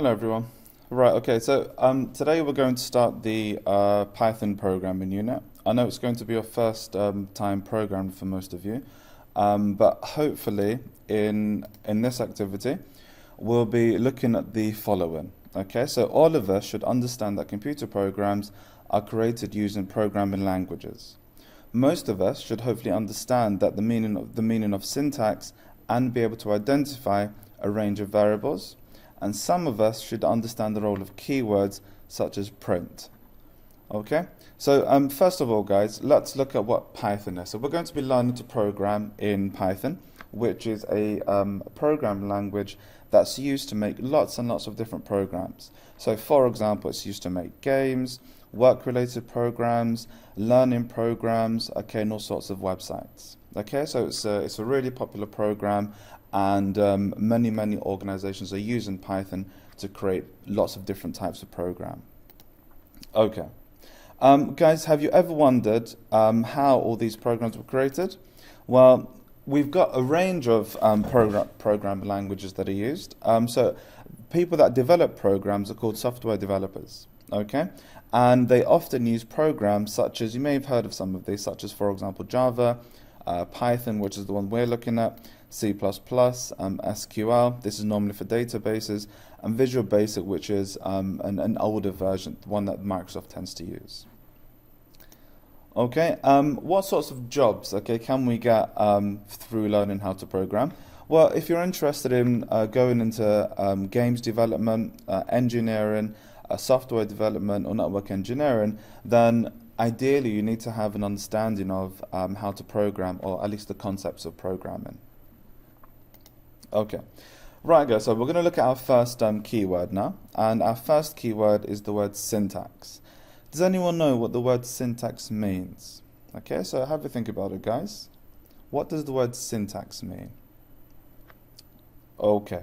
Hello everyone. Right, okay, so today we're going to start the Python programming unit. I know it's going to be your first time programming for most of you, but hopefully in this activity we'll be looking at the following. Okay, so all of us should understand that computer programs are created using programming languages. Most of us should hopefully understand that the meaning of syntax and be able to identify a range of variables. And some of us should understand the role of keywords such as print. Okay, so first of all, guys, let's look at what Python is. So we're going to be learning to program in Python, which is a programming language that's used to make lots and lots of different programs. So for example, it's used to make games, work-related programs, learning programs, okay, and all sorts of websites. Okay, so it's a really popular program, and many organizations are using Python to create lots of different types of program. Okay, guys, have you ever wondered how all these programs were created? Well, we've got a range of program languages that are used. So people that develop programs are called software developers. Okay, and they often use programs such as, you may have heard of some of these, such as, for example, Java, Python, which is the one we're looking at, C++, SQL, this is normally for databases, and Visual Basic, which is an older version, one that Microsoft tends to use. Okay, what sorts of jobs, okay, can we get through learning how to program? Well, if you're interested in going into games development, engineering, software development, or network engineering, then ideally you need to have an understanding of how to program, or at least the concepts of programming. Okay, right guys, so we're going to look at our first keyword now, and our first keyword is the word syntax. Does anyone know what the word syntax means? Okay, so have a think about it, guys. What does the word syntax mean? Okay.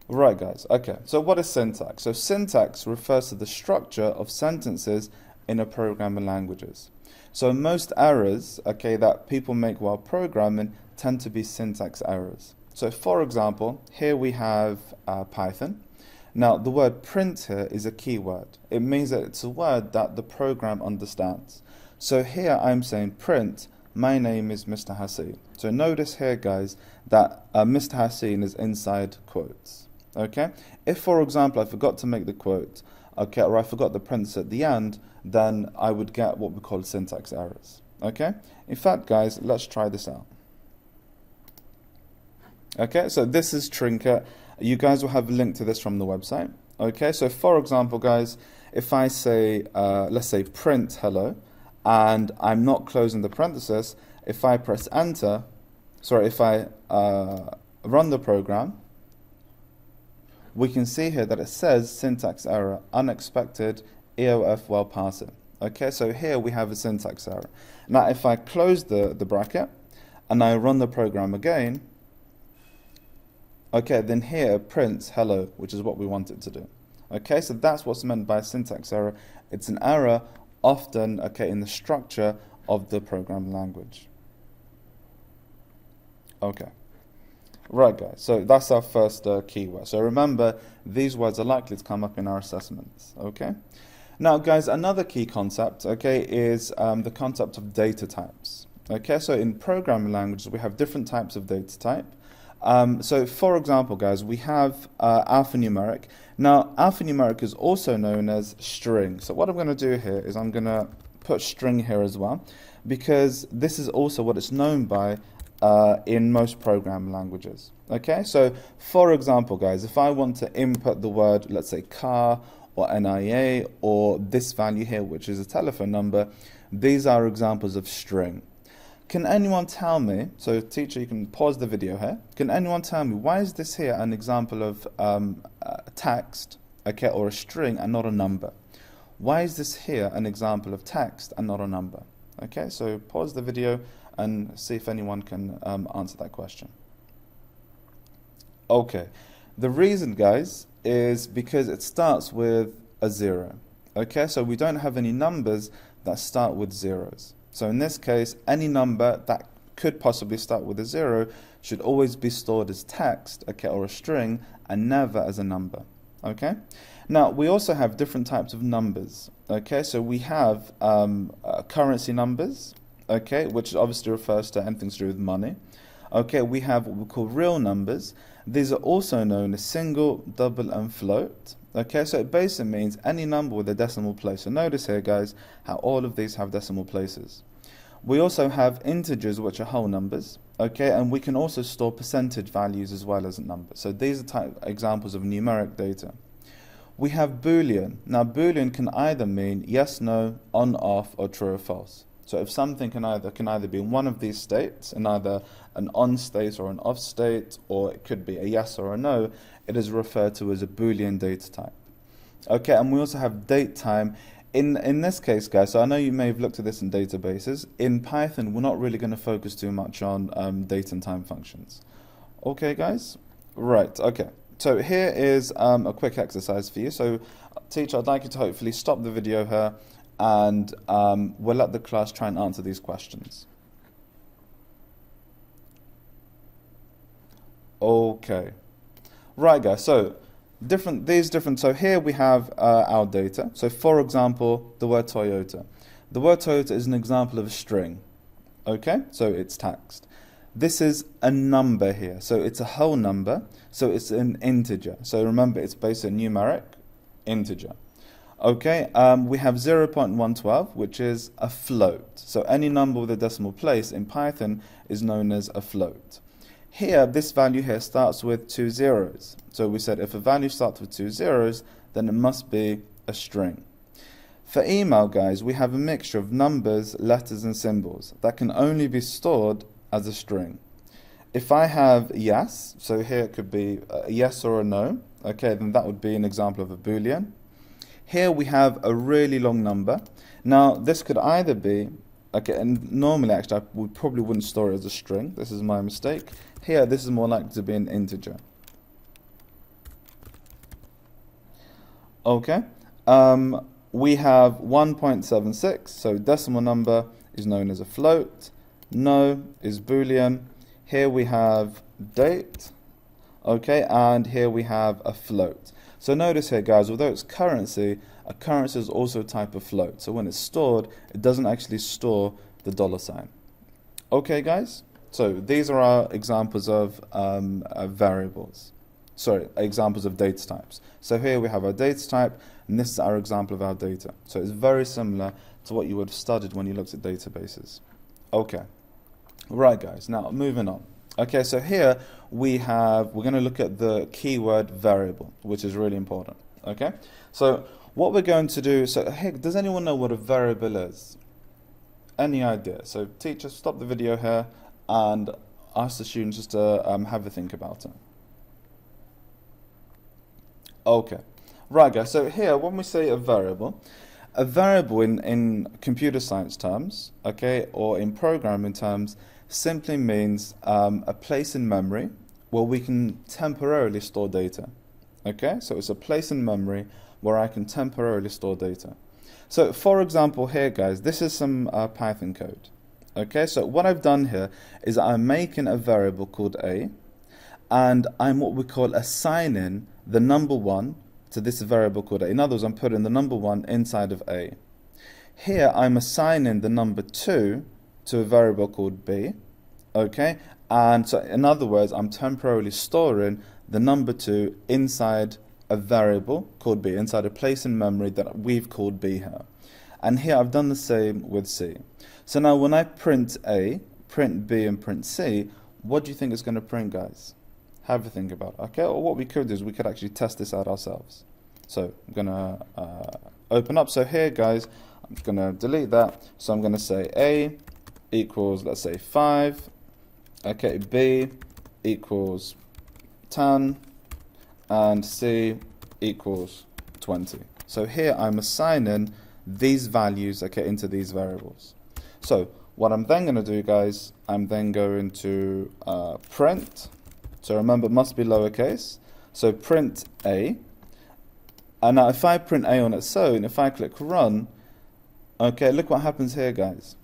Right guys, okay, so what is syntax? So syntax refers to the structure of sentences in a programming languages. So most errors, okay, that people make while programming tend to be syntax errors. So for example, here we have Python. Now the word print here is a keyword. It means that it's a word that the program understands. So here I'm saying print, my name is Mr. Haseen. So notice here guys that Mr. Haseen is inside quotes. Okay, if for example I forgot to make the quote, okay, or I forgot the parenthesis at the end, then I would get what we call syntax errors. Okay, in fact guys, let's try this out. Okay, so this is Trinket. You guys will have a link to this from the website. Okay, so for example guys, if I say let's say print hello, and I'm not closing the parenthesis, if I press enter, sorry, if I run the program, we can see here that it says syntax error, unexpected, EOF while passing. Okay, so here we have a syntax error. Now if I close the bracket and I run the program again, okay, then here it prints hello, which is what we want it to do. Okay, so that's what's meant by syntax error. It's an error often, okay, in the structure of the programming language. Okay. Right guys, so that's our first keyword. So remember, these words are likely to come up in our assessments, okay? Now guys, another key concept, okay, is the concept of data types. Okay, so in programming languages, we have different types of data type. So for example, guys, we have alphanumeric. Now, alphanumeric is also known as string. So what I'm going to do here is I'm going to put string here as well, because this is also what it's known by in most programming languages. Okay, so for example guys, if I want to input the word, let's say car or NIA or this value here, which is a telephone number, these are examples of string. Can anyone tell me, so teacher, you can pause the video here, can anyone tell me why is this here an example of text, okay, or a string and not a number? Why is this here an example of text and not a number? Okay, so pause the video and see if anyone can answer that question. Okay, the reason guys is because it starts with a 0. Okay, so we don't have any numbers that start with zeros. So in this case, any number that could possibly start with a 0 should always be stored as text, okay, or a string, and never as a number. Okay. Now we also have different types of numbers. Okay, so we have currency numbers, okay, which obviously refers to anything to do with money. Okay, we have what we call real numbers. These are also known as single, double, and float. Okay, so it basically means any number with a decimal place. So notice here, guys, how all of these have decimal places. We also have integers, which are whole numbers. Okay, and we can also store percentage values as well as numbers. So these are examples of numeric data. We have Boolean. Now Boolean can either mean yes, no, on, off, or true or false. So if something can either be in one of these states, in either an on state or an off state, or it could be a yes or a no, it is referred to as a Boolean data type. Okay, and we also have date time. In this case, guys, so I know you may have looked at this in databases. In Python, we're not really going to focus too much on date and time functions. Okay, guys? Right, okay. So here is a quick exercise for you. So, teacher, I'd like you to hopefully stop the video here, and we'll let the class try and answer these questions. Okay. Right, guys, so so here we have our data. So for example, the word Toyota. The word Toyota is an example of a string. Okay, so it's text. This is a number here, so it's a whole number, so it's an integer. So remember, it's based on numeric integer. Okay, we have 0.112, which is a float. So any number with a decimal place in Python is known as a float. Here, this value here starts with 2 zeros. So we said if a value starts with 2 zeros, then it must be a string. For email, guys, we have a mixture of numbers, letters, and symbols that can only be stored as a string. If I have yes, so here it could be a yes or a no, okay, then that would be an example of a Boolean. Here we have a really long number. Now, this could either be, okay, and normally actually I probably wouldn't store it as a string. This is my mistake. Here, this is more likely to be an integer. Okay. We have 1.76, so decimal number is known as a float. No is Boolean. Here we have date. Okay, and here we have a float. So notice here, guys, although it's currency, a currency is also a type of float. So when it's stored, it doesn't actually store the $sign. Okay, guys? So these are our examples of variables. Sorry, examples of data types. So here we have our data type, and this is our example of our data. So it's very similar to what you would have studied when you looked at databases. Okay. Right, guys. Now, moving on. Okay, so here we're going to look at the keyword variable, which is really important. Okay, so what we're going to do, so hey, does anyone know what a variable is? Any idea? So teacher, stop the video here and ask the students just to have a think about it. Okay, right, guys, so here when we say a variable in computer science terms, okay, or in programming terms, simply means a place in memory where we can temporarily store data. Okay, so it's a place in memory where I can temporarily store data. So for example here, guys, this is some Python code. Okay, so what I've done here is I'm making a variable called a, and I'm what we call assigning the number 1 to this variable called a. In other words, I'm putting the number 1 inside of a. Here I'm assigning the number 2 to a variable called b, okay, and so in other words, I'm temporarily storing the number 2 inside a variable called b, inside a place in memory that we've called b here. And here I've done the same with c. So now when I print a, print b, and print c, what do you think it's going to print, guys? Have a think about it, okay? Or what we could do is we could actually test this out ourselves. So I'm going to open up. So here, guys, I'm going to delete that. So I'm going to say a equals, let's say 5, okay, b equals 10, and c equals 20. So here I'm assigning these values, okay, into these variables. So what I'm then going to do, guys, I'm then going to print. So remember, it must be lowercase. So print a. And now if I print a on its own, if I click run, okay, look what happens here, guys.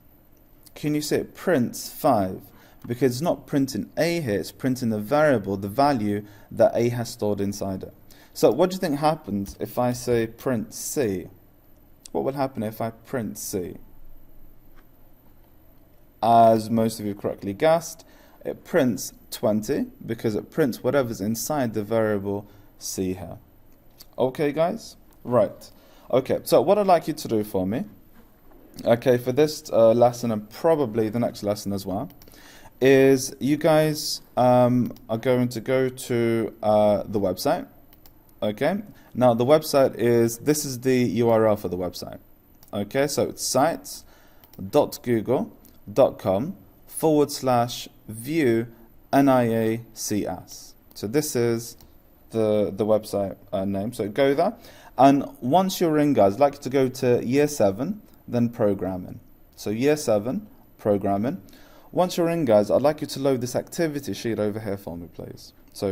Can you see it prints 5? because it's not printing A here, it's printing the variable, the value that A has stored inside it. So what do you think happens if I say print C? What would happen if I print C? As most of you correctly guessed, it prints 20 because it prints whatever's inside the variable C here. Okay, guys? Right. Okay, so what I'd like you to do for me, okay, for this lesson and probably the next lesson as well, is you guys are going to go to the website. Okay, now the website is, this is the URL for the website. Okay, so it's sites.google.com/view NIACS. So this is the website name. So go there, and once you're in, guys, I'd like you to go to year 7, then programming. So year 7, programming. Once you're in, guys, I'd like you to load this activity sheet over here for me, please. So